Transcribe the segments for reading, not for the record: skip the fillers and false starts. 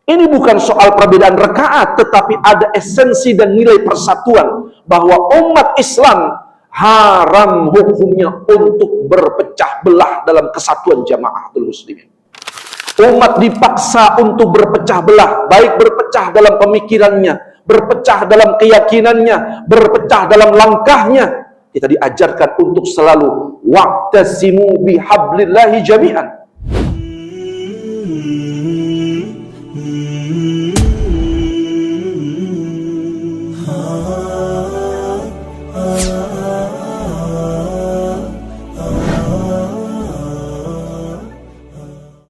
Ini bukan soal perbedaan rakaat, tetapi ada esensi dan nilai persatuan bahwa umat Islam haram hukumnya untuk berpecah belah dalam kesatuan jamaatul muslimin. Umat dipaksa untuk berpecah belah, baik berpecah dalam pemikirannya, berpecah dalam keyakinannya, berpecah dalam langkahnya. Kita diajarkan untuk selalu wa'tasimu bihablillahi jami'an.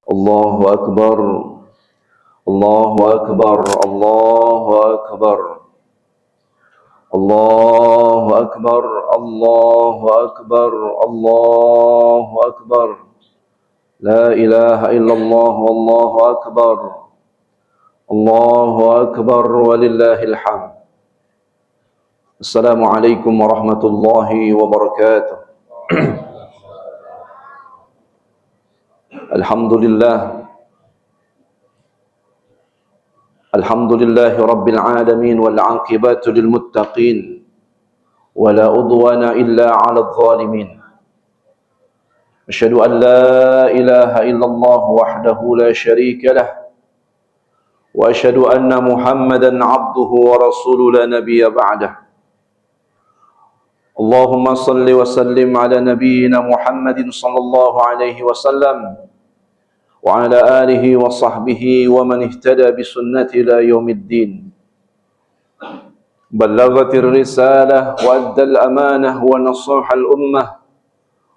Allahu Akbar, Allahu Akbar, Allahu Akbar, Allahu Akbar, Allahu Akbar, Allahu Akbar, La ilaha illallah, Wallahu Akbar, Allahu Akbar, walillahil hamd. Assalamualaikum warahmatullahi wabarakatuh. Alhamdulillah, Alhamdulillahi Rabbil Alamin, wal aqibatu lil muttaqin, wa la udwana illa 'alal zalimin. Asyhadu an la ilaha illallah wahdahu la syarika lah, wa asyhadu anna Muhammadan 'abduhu wa rasuluhu la nabiyya ba'dah. Allahumma salli wa sallim ala nabiyyina Muhammadin sallallahu alaihi wasallam wa ala alihi wa sahbihi wa man ihtada bi sunnati ila yaumiddin. Ballaghatir risalah wa addal amanah wa nasaha al ummah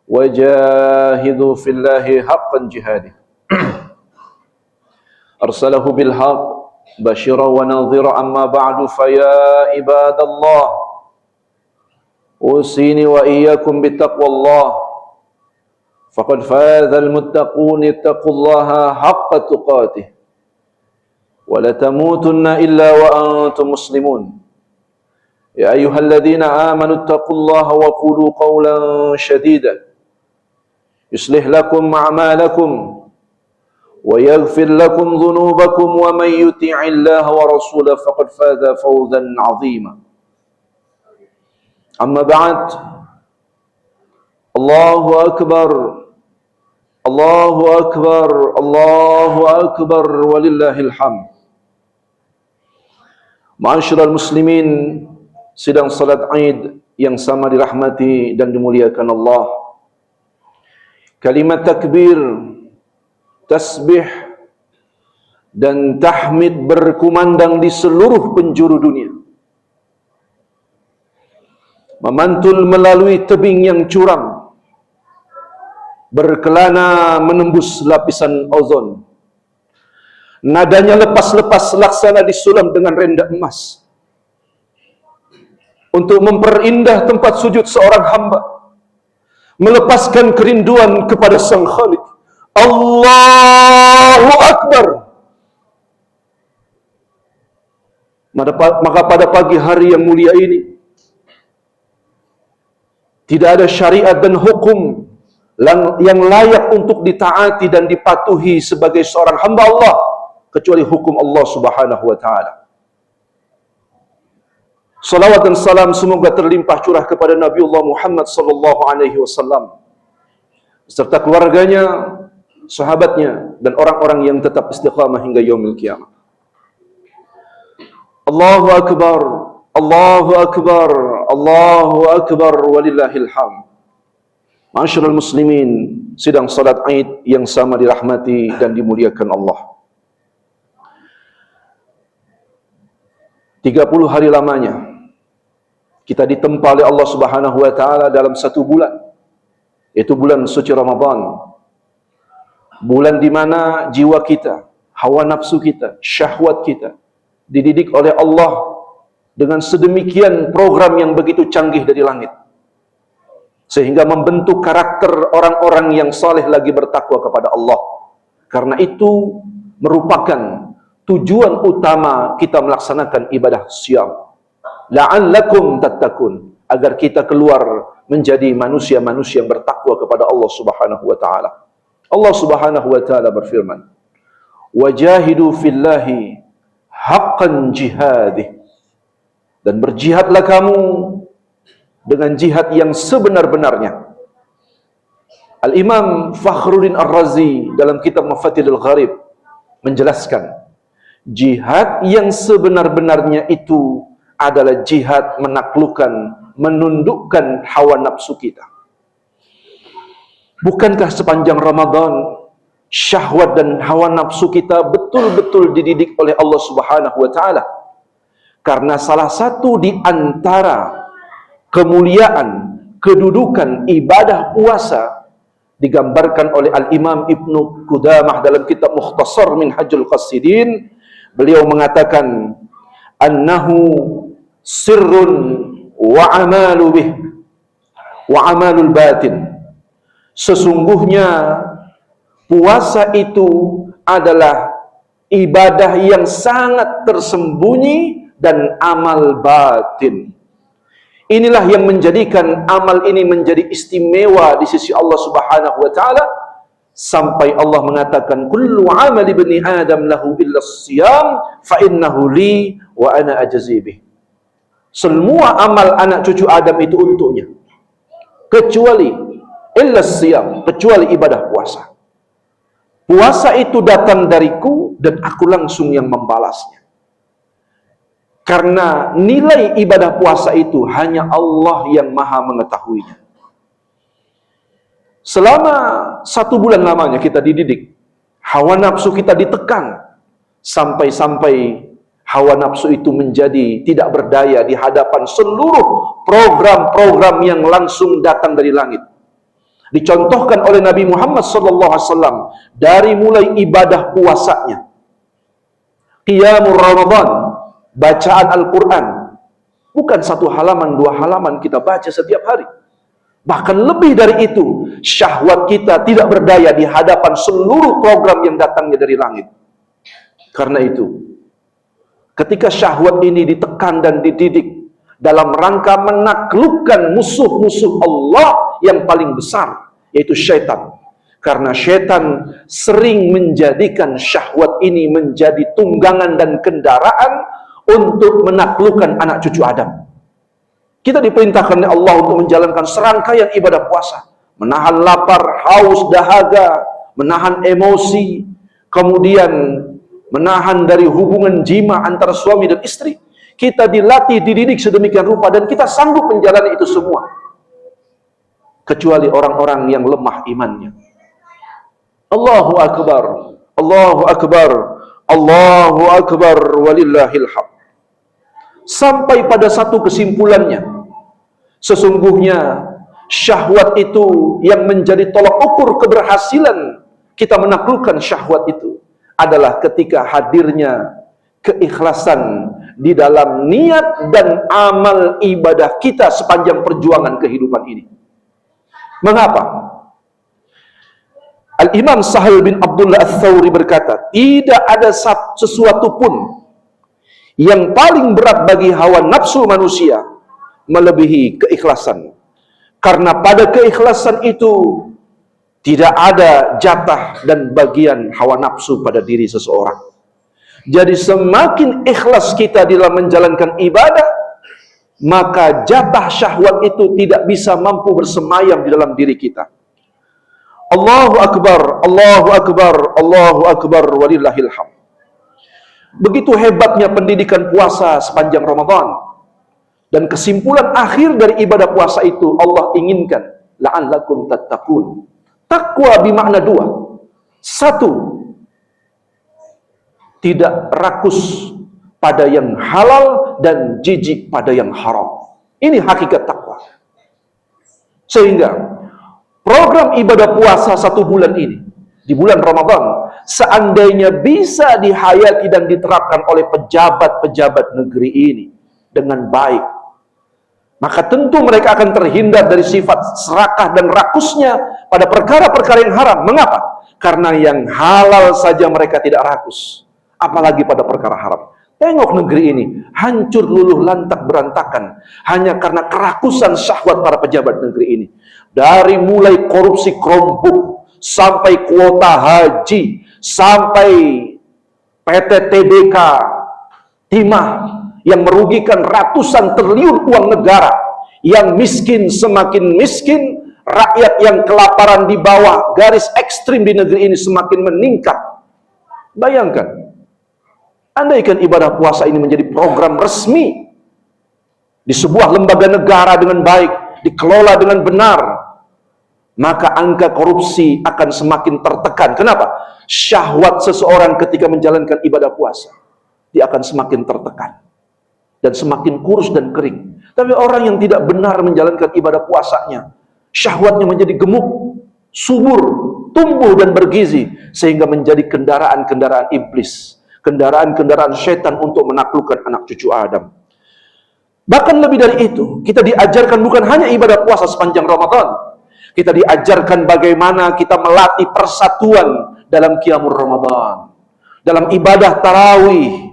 wa jahidu fillahi haqqan jihadih. Arsalahu bil haqq bashira wa nadhira, amma ba'du fa ya ibadallah usini wa iyyakum bittaqwallah. Faqad faza al-muttaqun, ittaqullaha haqqa tuqatih wa la tamutunna illa wa antum muslimun. Ya ayyuhalladzina amanu ittaqullaha wa qulu qawlan shadida yuslih lakum a'malakum wa yaghfir lakum dhunubakum, wa man yuti'illaha wa rasulahu faqad faza fawzan 'azima. Amma ba'd. Allahu Akbar, Allahu Akbar, Allahu Akbar, walillahil hamd. Ma'asyiral muslimin, sidang salat Id yang sama dirahmati dan dimuliakan Allah. Kalimat takbir, tasbih dan tahmid berkumandang di seluruh penjuru dunia, memantul melalui tebing yang curam, berkelana menembus lapisan ozon. Nadanya lepas-lepas laksana disulam dengan rendah emas untuk memperindah tempat sujud seorang hamba, melepaskan kerinduan kepada Sang Khalik. Allahu Akbar. Maka pada pagi hari yang mulia ini tidak ada syariat dan hukum yang layak untuk ditaati dan dipatuhi sebagai seorang hamba Allah kecuali hukum Allah Subhanahu wa taala. Salawat dan salam semoga terlimpah curah kepada Nabiullah Muhammad sallallahu alaihi wasallam serta keluarganya, sahabatnya dan orang-orang yang tetap istiqamah hingga yaumil qiyamah. Allahu Akbar, Allahu Akbar, Allahu Akbar, walillahil hamd. Ma'asyiral muslimin, sidang salat Id yang sama dirahmati dan dimuliakan Allah. 30 hari lamanya kita ditempa oleh Allah Subhanahu wa taala dalam satu bulan, yaitu bulan suci Ramadan. Bulan di mana jiwa kita, hawa nafsu kita, syahwat kita dididik oleh Allah dengan sedemikian program yang begitu canggih dari langit, sehingga membentuk karakter orang-orang yang saleh lagi bertakwa kepada Allah. Karena itu merupakan tujuan utama kita melaksanakan ibadah syam, la'allakum tattaqun, agar kita keluar menjadi manusia-manusia yang bertakwa kepada Allah Subhanahu wa taala. Allah Subhanahu wa taala berfirman, wajahidu fillahi haqqan jihadih, dan berjihadlah kamu dengan jihad yang sebenar-benarnya. Al-Imam Fakhruddin Ar-Razi dalam kitab Mafatihul Gharib menjelaskan, jihad yang sebenar-benarnya itu adalah jihad menaklukkan, menundukkan hawa nafsu kita. Bukankah sepanjang Ramadan syahwat dan hawa nafsu kita betul-betul dididik oleh Allah Subhanahu wa taala? Karena salah satu di antara kemuliaan, kedudukan ibadah puasa digambarkan oleh Al-Imam Ibnu Qudamah dalam kitab Mukhtasar Minhajul Qasidin. Beliau mengatakan, annahu sirrun wa amalu bih wa amalul batin. Sesungguhnya puasa itu adalah ibadah yang sangat tersembunyi dan amal batin. Inilah yang menjadikan amal ini menjadi istimewa di sisi Allah Subhanahu wa taala, sampai Allah mengatakan, kullu amali ibni adam lahu illa siyam fa innahu li wa ana ajzi bih. Semua amal anak cucu Adam itu untuknya, kecuali illa siyam, kecuali ibadah puasa. Puasa itu datang dariku dan aku langsung yang membalasnya. Karena nilai ibadah puasa itu hanya Allah yang maha mengetahuinya. Selama 1 bulan lamanya kita dididik, hawa nafsu kita ditekan, sampai-sampai hawa nafsu itu menjadi tidak berdaya di hadapan seluruh program-program yang langsung datang dari langit. Dicontohkan oleh Nabi Muhammad SAW dari mulai ibadah puasanya, qiyamul Ramadan, bacaan Al-Quran, bukan 1 halaman 2 halaman kita baca setiap hari. Bahkan lebih dari itu, syahwat kita tidak berdaya di hadapan seluruh program yang datangnya dari langit. Karena itu, ketika syahwat ini ditekan dan dididik dalam rangka menaklukkan musuh-musuh Allah yang paling besar, yaitu syaitan. Karena syaitan sering menjadikan syahwat ini menjadi tunggangan dan kendaraan untuk menaklukkan anak cucu Adam. Kita diperintahkan oleh Allah untuk menjalankan serangkaian ibadah puasa, menahan lapar, haus, dahaga, menahan emosi, kemudian menahan dari hubungan jima antara suami dan istri. Kita dilatih, dididik sedemikian rupa, dan kita sanggup menjalani itu semua, kecuali orang-orang yang lemah imannya. Allahu Akbar, Allahu Akbar, Allahu Akbar, walillahil hamd. Sampai pada satu kesimpulannya, sesungguhnya syahwat itu yang menjadi tolak ukur keberhasilan kita menaklukkan syahwat itu adalah ketika hadirnya keikhlasan di dalam niat dan amal ibadah kita sepanjang perjuangan kehidupan ini. Mengapa? Al-Imam Sahal bin Abdullah Ats-Tsauri berkata, tidak ada sesuatu pun yang paling berat bagi hawa nafsu manusia melebihi keikhlasan. Karena pada keikhlasan itu tidak ada jatah dan bagian hawa nafsu pada diri seseorang. Jadi semakin ikhlas kita dalam menjalankan ibadah, maka jatah syahwat itu tidak bisa mampu bersemayam di dalam diri kita. Allahu Akbar, Allahu Akbar, Allahu Akbar, walillahil hamd. Begitu hebatnya pendidikan puasa sepanjang Ramadan. Dan kesimpulan akhir dari ibadah puasa itu, Allah inginkan la'allakum tattaqun. Takwa bermakna 2. 1, tidak rakus pada yang halal dan jijik pada yang haram. Ini hakikat takwa. Sehingga program ibadah puasa 1 bulan ini, di bulan Ramadan, seandainya bisa dihayati dan diterapkan oleh pejabat-pejabat negeri ini dengan baik, maka tentu mereka akan terhindar dari sifat serakah dan rakusnya pada perkara-perkara yang haram. Mengapa? Karena yang halal saja mereka tidak rakus, apalagi pada perkara haram. Tengok negeri ini, hancur luluh lantak berantakan, hanya karena kerakusan syahwat para pejabat negeri ini. Dari mulai korupsi kerompok, sampai kuota haji, sampai PT TBK Timah yang merugikan ratusan triliun uang negara, yang miskin semakin miskin, rakyat yang kelaparan di bawah garis ekstrim di negeri ini semakin meningkat. Bayangkan, andaikan ibadah puasa ini menjadi program resmi di sebuah lembaga negara dengan baik, dikelola dengan benar, maka angka korupsi akan semakin tertekan. Kenapa? Syahwat seseorang ketika menjalankan ibadah puasa, dia akan semakin tertekan dan semakin kurus dan kering. Tapi orang yang tidak benar menjalankan ibadah puasanya, syahwatnya menjadi gemuk, subur, tumbuh dan bergizi, sehingga menjadi kendaraan-kendaraan iblis, kendaraan-kendaraan setan untuk menaklukkan anak cucu Adam. Bahkan lebih dari itu, kita diajarkan bukan hanya ibadah puasa sepanjang Ramadan, kita diajarkan bagaimana kita melatih persatuan dalam qiyamul Ramadan, dalam ibadah tarawih.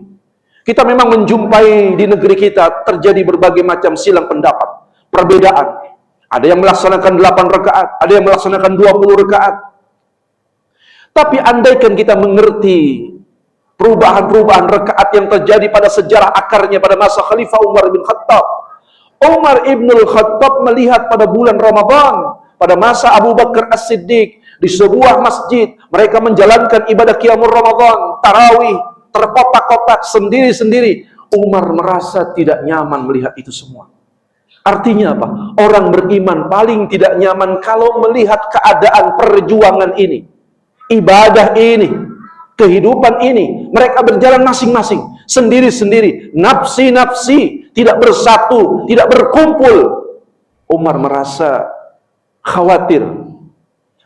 Kita memang menjumpai di negeri kita terjadi berbagai macam silang pendapat, perbedaan. Ada yang melaksanakan 8 rakaat, ada yang melaksanakan 20 rakaat. Tapi andaikan kita mengerti perubahan-perubahan rakaat yang terjadi pada sejarah akarnya pada masa Khalifah Umar bin Khattab. Umar ibn al-Khattab melihat pada bulan Ramadan, pada masa Abu Bakar As-Siddiq, di sebuah masjid, mereka menjalankan ibadah qiyamul Ramadan, tarawih, terkotak-kotak sendiri-sendiri. Umar merasa tidak nyaman melihat itu semua. Artinya apa? Orang beriman paling tidak nyaman kalau melihat keadaan perjuangan ini, ibadah ini, kehidupan ini, mereka berjalan masing-masing, sendiri-sendiri, nafsi-nafsi, tidak bersatu, tidak berkumpul. Umar merasa khawatir.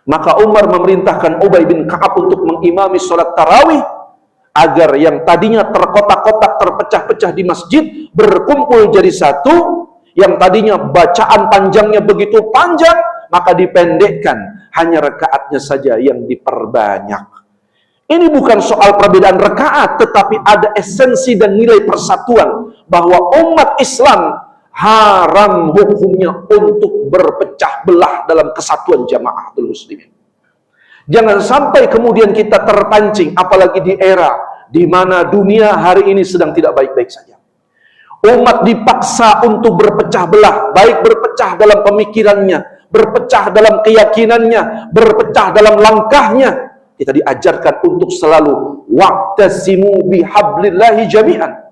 Maka Umar memerintahkan Ubay bin Ka'ab untuk mengimami sholat tarawih, agar yang tadinya terkotak-kotak, terpecah-pecah di masjid, berkumpul jadi satu. Yang tadinya bacaan panjangnya begitu panjang, maka dipendekkan, hanya rakaatnya saja yang diperbanyak. Ini bukan soal perbedaan rakaat, tetapi ada esensi dan nilai persatuan, bahwa umat Islam haram hukumnya untuk berpecah belah dalam kesatuan jamaatul muslimin. Jangan sampai kemudian kita terpancing, apalagi di era di mana dunia hari ini sedang tidak baik-baik saja. Umat dipaksa untuk berpecah belah, baik berpecah dalam pemikirannya, berpecah dalam keyakinannya, berpecah dalam langkahnya. Kita diajarkan untuk selalu wa'tasimu bihablillahi jami'an.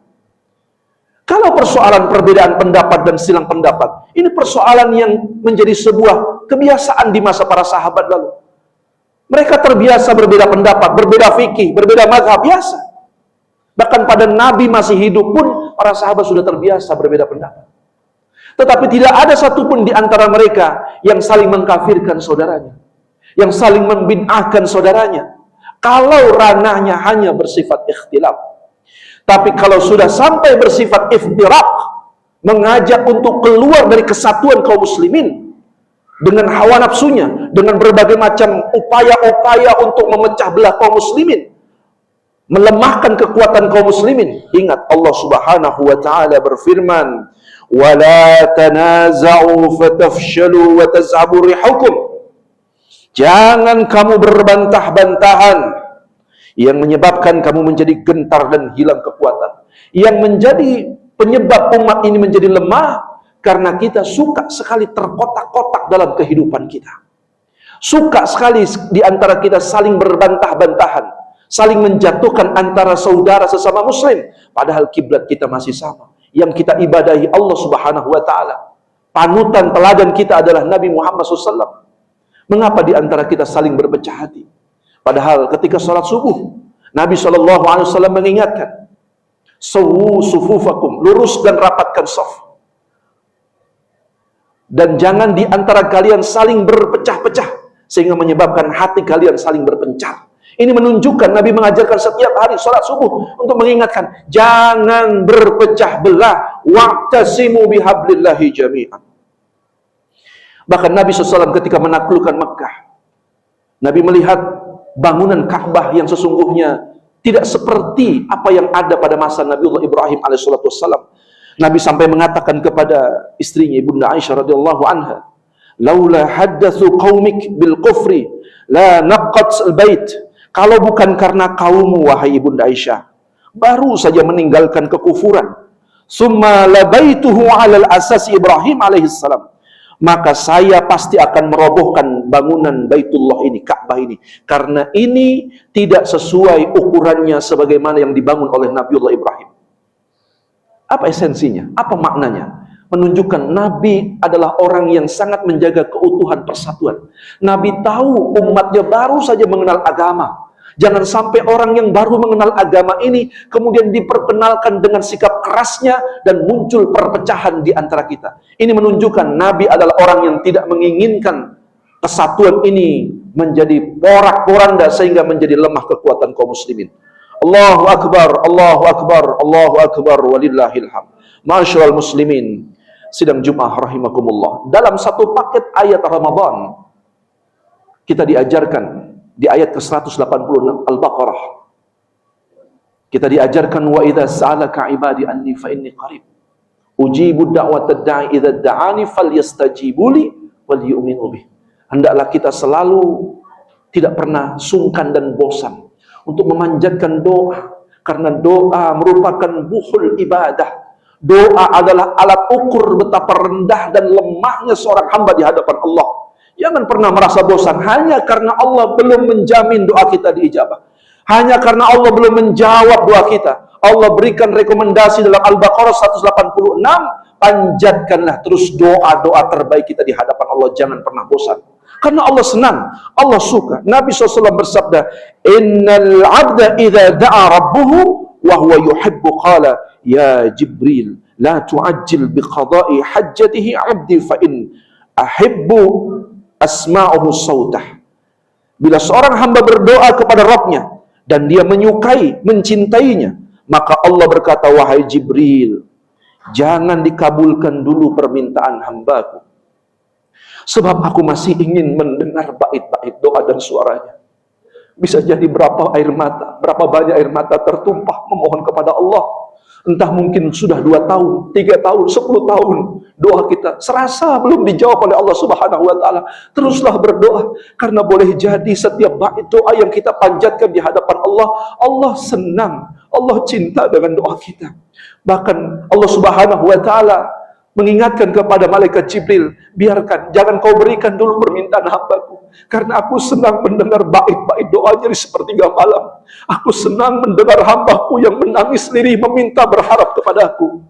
Kalau persoalan perbedaan pendapat dan silang pendapat, ini persoalan yang menjadi sebuah kebiasaan di masa para sahabat lalu. Mereka terbiasa berbeda pendapat, berbeda fikih, berbeda mazhab, biasa. Bahkan pada Nabi masih hidup pun, para sahabat sudah terbiasa berbeda pendapat. Tetapi tidak ada satupun di antara mereka yang saling mengkafirkan saudaranya, yang saling membid'ahkan saudaranya, kalau ranahnya hanya bersifat ikhtilaf. Tapi kalau sudah sampai bersifat iftiraq, mengajak untuk keluar dari kesatuan kaum muslimin, dengan hawa nafsunya, dengan berbagai macam upaya-upaya untuk memecah belah kaum muslimin, melemahkan kekuatan kaum muslimin. Ingat, Allah Subhanahu wa taala berfirman, "Wala tanaza'u fatafshalu wa tazhabu rihukum." Jangan kamu berbantah-bantahan yang menyebabkan kamu menjadi gentar dan hilang kekuatan. Yang menjadi penyebab umat ini menjadi lemah karena kita suka sekali terkotak-kotak dalam kehidupan kita. Suka sekali di antara kita saling berbantah-bantahan, saling menjatuhkan antara saudara sesama muslim, padahal kiblat kita masih sama. Yang kita ibadahi Allah Subhanahu wa taala. Panutan teladan kita adalah Nabi Muhammad SAW. Mengapa di antara kita saling berpecah hati? Padahal ketika sholat subuh, Nabi SAW mengingatkan, "Sawu sufufakum," lurus dan rapatkan shaf. Dan jangan di antara kalian saling berpecah-pecah, sehingga menyebabkan hati kalian saling berpencar. Ini menunjukkan Nabi mengajarkan setiap hari sholat subuh untuk mengingatkan, jangan berpecah belah, wa'tasimu bihablillahi jami'an. Bahkan Nabi SAW ketika menaklukkan Mekah, Nabi melihat bangunan Ka'bah yang sesungguhnya tidak seperti apa yang ada pada masa Nabiullah Ibrahim alaihissalam. Nabi sampai mengatakan kepada istrinya Ibunda Aisyah radhiyallahu anha, "Laula haddatsu qaumik bil kufri la naqqat al bait." Kalau bukan karena kaummu, wahai Ibunda Aisyah, baru saja meninggalkan kekufuran, summa labaituhu 'alal asasi Ibrahim alaihissalam, maka saya pasti akan merobohkan bangunan Baitullah ini, Ka'bah ini, karena ini tidak sesuai ukurannya sebagaimana yang dibangun oleh Nabiullah Ibrahim. Apa esensinya? Apa maknanya? Menunjukkan Nabi adalah orang yang sangat menjaga keutuhan persatuan. Nabi tahu umatnya baru saja mengenal agama. Jangan sampai orang yang baru mengenal agama ini kemudian diperkenalkan dengan sikap kerasnya dan muncul perpecahan di antara kita. Ini menunjukkan Nabi adalah orang yang tidak menginginkan kesatuan ini menjadi porak-poranda sehingga menjadi lemah kekuatan kaum muslimin. Allahu Akbar, Allahu Akbar, Allahu Akbar, walillahil hamd. Ma'asyiral muslimin, sidang Jumat rahimakumullah. Dalam satu paket ayat Ramadan, kita diajarkan di ayat ke-186 Al-Baqarah. Kita diajarkan wa idza sa'alaka ibadi anni fa inni qarib. Ujibu da'watad da'i idza da'ani falyastajibu li wal yu'minu bih. Hendaklah kita selalu tidak pernah sungkan dan bosan untuk memanjatkan doa, karena doa merupakan buhul ibadah. Doa adalah alat ukur betapa rendah dan lemahnya seorang hamba di hadapan Allah. Jangan pernah merasa bosan hanya karena Allah belum menjamin doa kita diijabah, hanya karena Allah belum menjawab doa kita. Allah berikan rekomendasi dalam Al-Baqarah 186, panjatkanlah terus doa-doa terbaik kita di hadapan Allah, jangan pernah bosan. Karena Allah senang, Allah suka. Nabi SAW bersabda, innal abda idza da'a rabbuhu wa huwa yuhibbu qala ya Jibril la tu'ajjil biqada'i hajjatihi 'abdi fa in ahibbu asma'uhu sautah. Bila seorang hamba berdoa kepada Rabbnya dan dia menyukai, mencintainya, maka Allah berkata, wahai Jibril, jangan dikabulkan dulu permintaan hambaku, sebab aku masih ingin mendengar bait-bait doa dan suaranya. Bisa jadi berapa banyak air mata tertumpah memohon kepada Allah. Entah mungkin sudah 2 tahun, 3 tahun, 10 tahun doa kita serasa belum dijawab oleh Allah Subhanahu wa taala. Teruslah berdoa, karena boleh jadi setiap bait doa yang kita panjatkan di hadapan Allah, Allah senang, Allah cinta dengan doa kita. Bahkan Allah Subhanahu wa taala mengingatkan kepada malaikat Jibril, biarkan, jangan kau berikan dulu permintaan hambaku, karena aku senang mendengar bait-bait doanya di sepertiga malam. Aku senang mendengar hambaku yang menangis lirih meminta berharap kepadaku.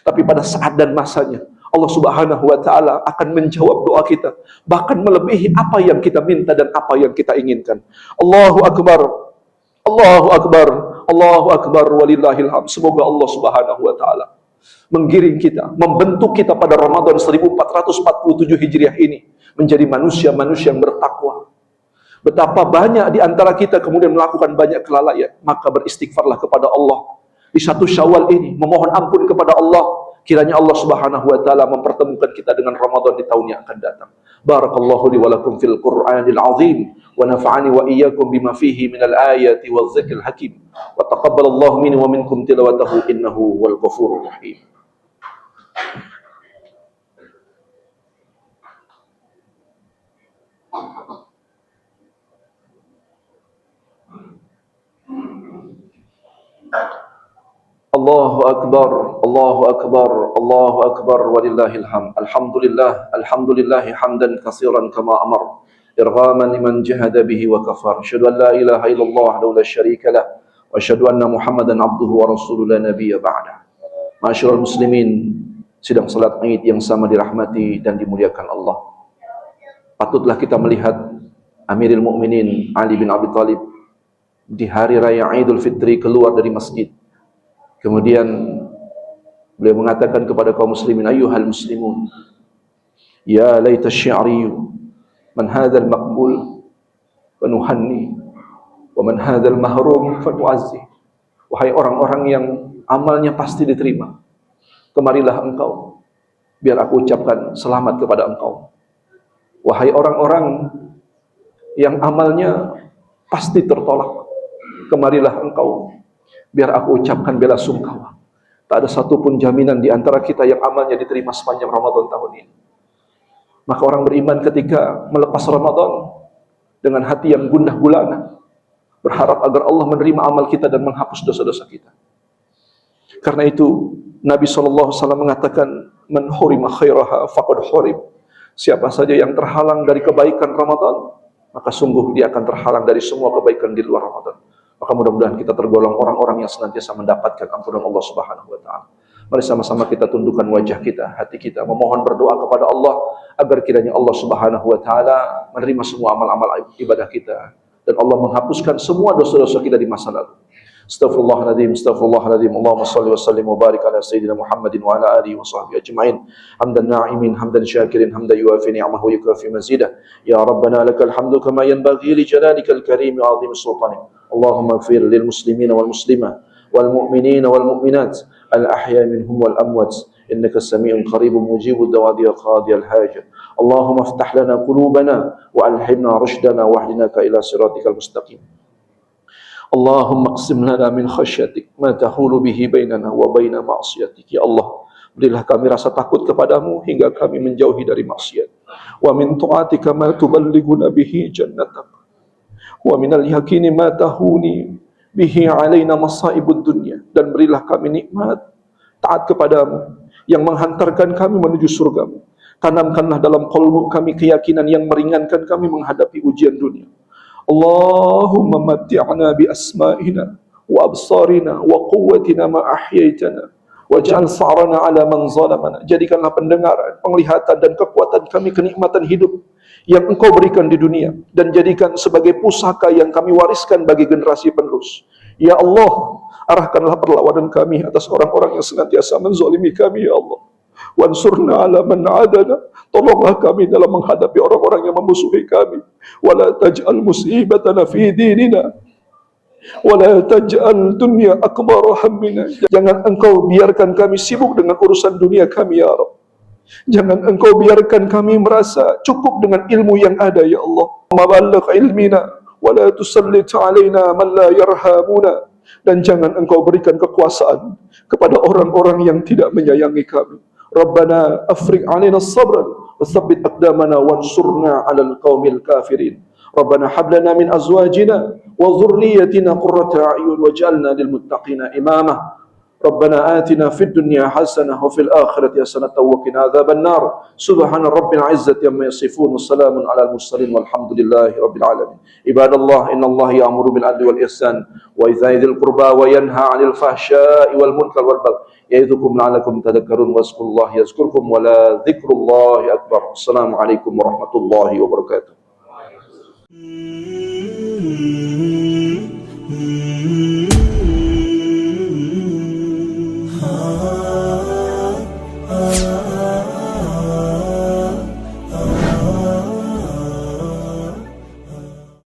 Tapi pada saat dan masanya Allah Subhanahu wa taala akan menjawab doa kita, bahkan melebihi apa yang kita minta dan apa yang kita inginkan. Allahu Akbar, Allahu Akbar, Allahu Akbar, walillahil hamd. Semoga Allah Subhanahu wa taala menggiring kita, membentuk kita pada Ramadan 1447 Hijriah ini menjadi manusia-manusia yang bertakwa. Betapa banyak di antara kita kemudian melakukan banyak kelalaian, maka beristighfarlah kepada Allah di 1 Syawal ini, memohon ampun kepada Allah. Kiranya Allah Subhanahu wa taala mempertemukan kita dengan Ramadan di tahun yang akan datang. Barakallahu li wa lakum fil Qur'anil azim wa nafa'ani wa iyyakum bima fihi minal ayati wal dzikril hakim wa taqabbalallahu minni wa minkum tilawatahu innahu wal ghafurur rahim. Allahu Akbar, Allahu Akbar, Allahu Akbar, walillahil hamd. Alhamdulillah, alhamdulillahi hamdan katsiran kama amar, irghaman liman jahada bihi wa kafar. Asyhadu an la ilaha illallah wahdahu la syarika lah, wa asyhadu anna Muhammadan abduhu wa rasuluhu la nabiyya ba'da. Ma'asyiral muslimin, sidang salat Id yang sama dirahmati dan dimuliakan Allah. Patutlah kita melihat Amirul Mukminin Ali bin Abi Thalib di hari raya Idul Fitri keluar dari masjid. Kemudian beliau mengatakan kepada kaum muslimin, ayyuhal muslimun, ya laita syi'riyu man hadzal maqbul fa nuhanni wa man hadzal mahrum fa nu'azzi. Wahai orang-orang yang amalnya pasti diterima, kemarilah engkau biar aku ucapkan selamat kepada engkau. Wahai orang-orang yang amalnya pasti tertolak, kemarilah engkau biar aku ucapkan bela sungkawa. Tak ada satupun jaminan di antara kita yang amalnya diterima sepanjang Ramadan tahun ini. Maka orang beriman ketika melepas Ramadan dengan hati yang gundah gulana, berharap agar Allah menerima amal kita dan menghapus dosa-dosa kita. Karena itu Nabi SAW mengatakan, man hurima khairaha faqad hurim. Siapa saja yang terhalang dari kebaikan Ramadan, maka sungguh dia akan terhalang dari semua kebaikan di luar Ramadan. Maka mudah-mudahan kita tergolong orang-orang yang senantiasa mendapatkan ampunan Allah Subhanahu wa taala. Mari sama-sama kita tundukkan wajah kita, hati kita, memohon berdoa kepada Allah agar kiranya Allah Subhanahu wa taala menerima semua amal-amal ibadah kita dan Allah menghapuskan semua dosa-dosa kita di masa lalu. Astaghfirullahaladzim, astaghfirullahaladzim. Allahumma salli wa sallim wa barik ala sayyidina Muhammadin wa ala alihi wa sahbihi ajma'in. Hamdan na'imin, hamdan syakirin, hamdan yuafi ni'amahu yukafi mazidah. Ya Rabbana lakal hamdu kama yanbaghi li jalalikal karim wa 'azimi sultanik. Allahumma ighfir lil muslimina wal muslimat wal mu'minina wal mu'minat al ahya minhum wal amwat innaka sami'un qaribun mujibud da'wati qadiyal hajat. Allahumma iftah lana qulubana wa alhimna rushdana wahdina ila siratikal mustaqim. Allahumma qsim lana min khasyatik ma tahulu bihi bainana wa baina ma'siyatik. Ya Allah, berilah kami rasa takut kepadamu hingga kami menjauhi dari maksiat. Wa min ta'atika ma tuballighuna bihi jannatak. Wa minal yaqini ma tahuni bihi alaina masaibud dunya. Dan berilah kami nikmat taat kepadamu yang menghantarkan kami menuju surgamu. Tanamkanlah dalam qalbu kami keyakinan yang meringankan kami menghadapi ujian dunia. Allahumma matti'na bi asma'ina wa absarina wa quwwatina ma ahyaitana waj'al sa'rana 'ala man zalamana. Jadikanlah pendengaran, penglihatan dan kekuatan kami kenikmatan hidup yang Engkau berikan di dunia dan jadikan sebagai pusaka yang kami wariskan bagi generasi penerus. Ya Allah, arahkanlah perlawanan kami atas orang-orang yang senantiasa menzalimi kami, ya Allah. Wansurna 'ala man 'adana. Tolonglah kami dalam menghadapi orang-orang yang memusuhi kami. Wala taj'al musibatana fi dinina. Wala taj'al dunya akbar hammina. Jangan Engkau biarkan kami sibuk dengan urusan dunia kami, ya Rabb. Jangan Engkau biarkan kami merasa cukup dengan ilmu yang ada, ya Allah. Mabalagh ilmina wala tusallit 'alaina man la yarhamuna. Dan jangan Engkau berikan kekuasaan kepada orang-orang yang tidak menyayangi kami. Rabbana afriq 'alaina as-sabra wa tsabbit aqdamana wansurna 'alal qaumil kafirin. Rabbana hab lana min azwajina wa dhurriyyatina qurrata a'yun waj'alna lil muttaqina imama. Rabbana atina fid dunya hasanah wa fil akhirati hasanah wa qina adzabannar. Subhana rabbil izzati amma yasifun wa salamun 'alal mursalin walhamdulillahi rabbil alamin. Ibadallah, innallaha ya'muru bil 'adli wal ihsan wa ita'i dzil qurba wa yanha 'anil fahsya'i wal munkar wal baghi. Ya'idzukum la'allakum tadhakkarun wazkurullaha yazkurkum wa la dzikrullahi akbar. Assalamualaikum warahmatullahi wabarakatuh. Ah